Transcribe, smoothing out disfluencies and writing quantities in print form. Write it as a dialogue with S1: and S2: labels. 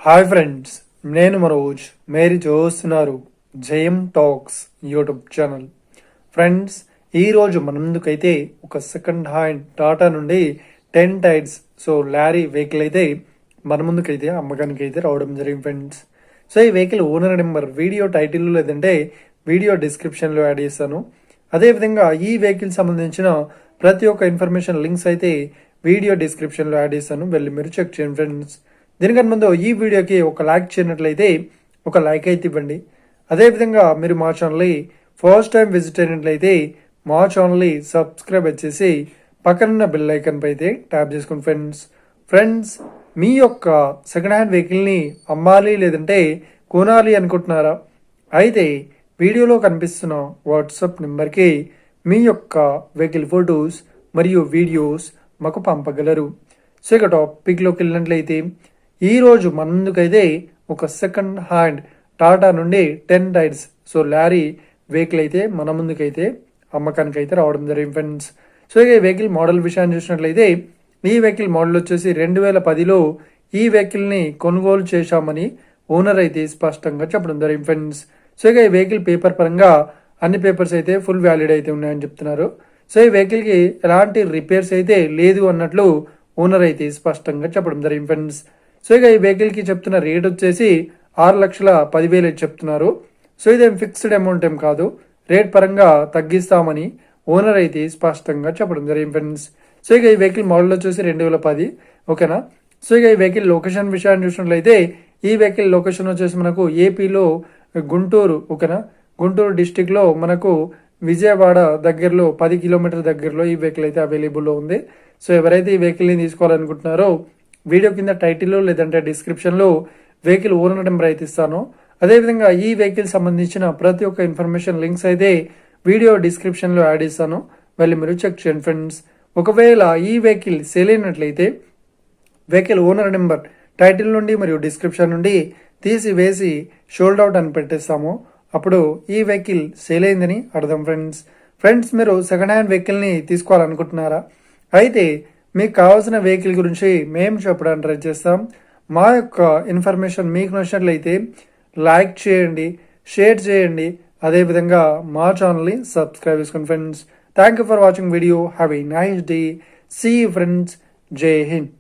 S1: Hi friends, నేను మనోజ్. మీరు చూస్తున్నారు జయం టాక్స్ యూట్యూబ్ ఛానల్. ఫ్రెండ్స్, ఈరోజు మన ముందుకైతే ఒక సెకండ్ హ్యాండ్ టాటా నుండి 10 టైర్స్ లారీ వెహికల్ అయితే మన ముందుకైతే అమ్మకానికి అయితే రావడం జరిగింది ఫ్రెండ్స్. ఈ vehicle owner number video title లేదంటే వీడియో డిస్క్రిప్షన్లో యాడ్ చేస్తాను. అదేవిధంగా ఈ వెహికల్ సంబంధించిన ప్రతి ఒక్క ఇన్ఫర్మేషన్ లింక్స్ అయితే వీడియో డిస్క్రిప్షన్లో యాడ్ చేస్తాను, వెళ్ళి మీరు చెక్ చేయండి ఫ్రెండ్స్. దీనికన్నా ముందు ఈ వీడియోకి ఒక లైక్ చేయనట్లయితే ఒక లైక్ అయితే ఇవ్వండి. అదేవిధంగా మీరు మా ఛానల్ని ఫస్ట్ టైం విజిట్ అయినట్లయితే మా ఛానల్ని సబ్స్క్రైబ్ వచ్చేసి పక్కనున్న బెల్ ఐకన్ పై అయితే ట్యాప్ చేసుకోండి ఫ్రెండ్స్. మీ యొక్క సెకండ్ హ్యాండ్ వెహికల్ని అమ్మాలి లేదంటే కొనాలి అనుకుంటున్నారా? అయితే వీడియోలో కనిపిస్తున్న వాట్సాప్ నెంబర్కి మీ యొక్క వెహికల్ ఫొటోస్ మరియు వీడియోస్ మాకు పంపగలరు. ఇక టాపిక్లోకి వెళ్ళినట్లయితే ఈరోజు మన ముందుకైతే ఒక సెకండ్ హ్యాండ్ టాటా నుండి 10 టైర్స్ లారీ వెహికల్ అయితే మన ముందుకైతే అమ్మకానికి అయితే రావడం జరిగింది ఫ్రెండ్స్. ఇక ఈ వెహికల్ మోడల్ విషయాన్ని చూసినట్లయితే ఈ వెహికల్ మోడల్ వచ్చేసి 2010లో ఈ వెహికల్ని కొనుగోలు చేశామని ఓనర్ అయితే స్పష్టంగా చెప్పడం జరిగింది ఫ్రెండ్స్. ఇక ఈ వెహికల్ పేపర్ పరంగా అన్ని పేపర్స్ అయితే ఫుల్ వ్యాలిడ్ అయితే ఉన్నాయని చెప్తున్నారు. ఈ వెహికల్కి ఎలాంటి రిపేర్స్ అయితే లేదు అన్నట్లు ఓనర్ అయితే స్పష్టంగా చెప్పడం జరిగింది ఫ్రెండ్స్. ఇక ఈ వెహికల్కి చెప్తున్న రేట్ వచ్చేసి 6,10,000 చెప్తున్నారు. ఇదేం ఫిక్స్డ్ అమౌంట్ ఏం కాదు, రేట్ పరంగా తగ్గిస్తామని ఓనర్ అయితే స్పష్టంగా చెప్పడం జరిగింది ఫ్రెండ్స్. ఇక ఈ వెహికల్ మోడల్ వచ్చేసి 2010, ఓకేనా. ఇక ఈ వెహికల్ లొకేషన్ విషయాన్ని చూసినట్లయితే ఈ వెహికల్ లొకేషన్ వచ్చేసి మనకు ఏపీలో గుంటూరు, ఓకేనా. గుంటూరు డిస్టిక్లో మనకు విజయవాడ దగ్గరలో 10 కిలోమీటర్ దగ్గరలో ఈ వెహికల్ అయితే అవైలబుల్లో ఉంది. ఎవరైతే ఈ వెహికల్ని తీసుకోవాలనుకుంటున్నారో వీడియో కింద టైటిల్లో లేదంటే డిస్క్రిప్షన్లో వెహికల్ ఓనర్ నెంబర్ అయితే ఇస్తాను. అదేవిధంగా ఈ వెహికల్ సంబంధించిన ప్రతి ఒక్క ఇన్ఫర్మేషన్ లింక్స్ అయితే వీడియో డిస్క్రిప్షన్లో యాడ్ ఇస్తాను, వెళ్ళి మీరు చెక్ చేయండి ఫ్రెండ్స్. ఒకవేళ ఈ వెహికల్ సేల్ అయినట్లయితే వెహికల్ ఓనర్ నెంబర్ టైటిల్ నుండి మరియు డిస్క్రిప్షన్ నుండి తీసివేసి షోల్డ్ అవుట్ అని పెట్టేస్తాము, అప్పుడు ఈ వెహికల్ సేల్ అయిందని అర్థం ఫ్రెండ్స్. మీరు సెకండ్ హ్యాండ్ వెహికల్ని తీసుకోవాలనుకుంటున్నారా? అయితే మీకు కావాల్సిన వెహికల్ గురించి మేము చెప్పడానికి ట్రై చేస్తాం. మా యొక్క ఇన్ఫర్మేషన్ మీకు నచ్చినట్లయితే లైక్ చేయండి, షేర్ చేయండి, అదేవిధంగా మా ఛానల్ని సబ్స్క్రైబ్ చేసుకోండి friends. Thank you for watching video. Have a nice day. See you friends. జై హింద్.